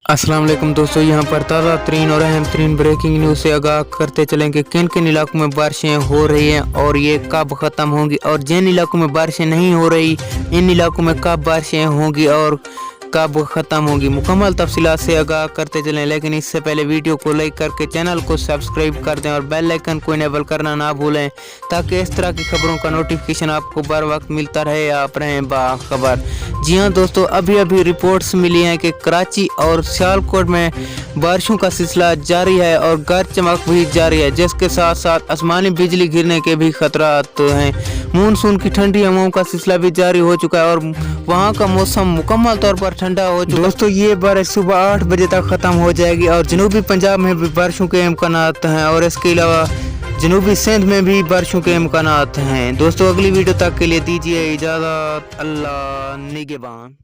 अस्सलाम वालेकुम दोस्तों, यहाँ पर ताज़ा तरीन और अहम तरीन ब्रेकिंग न्यूज़ से आगाह करते चलें कि किन किन इलाकों में बारिशें हो रही हैं और ये कब ख़त्म होंगी, और जिन इलाकों में बारिशें नहीं हो रही इन इलाकों में कब बारिशें होंगी और कब ख़त्म होगी। मुकम्मल तफसीलात से आगाह करते चलें, लेकिन इससे पहले वीडियो को लाइक करके चैनल को सब्सक्राइब कर दें और बेल आइकन को इनेबल करना ना भूलें, ताकि इस तरह की खबरों का नोटिफिकेशन आपको बर वक्त मिलता रहे। आप रहें बाखबर। जी हाँ दोस्तों, अभी रिपोर्ट्स मिली हैं कि कराची और सियालकोट में बारिशों का सिलसिला जारी है और गरज चमक भी जारी है, जिसके साथ साथ आसमानी बिजली गिरने के भी खतरात हैं। मानसून की ठंडी हवाओं का सिलसिला भी जारी हो चुका है और वहाँ का मौसम मुकम्मल तौर पर ठंडा हो चुका है। दोस्तों, ये बारिश सुबह 8 बजे तक ख़त्म हो जाएगी और जनूबी पंजाब में भी बारिशों के इम्कानात हैं और इसके अलावा जनूबी सिंध में भी बारिशों के इम्कानात हैं। दोस्तों, अगली वीडियो तक के लिए दीजिए इजाज़त। अल्लाह निगहबान।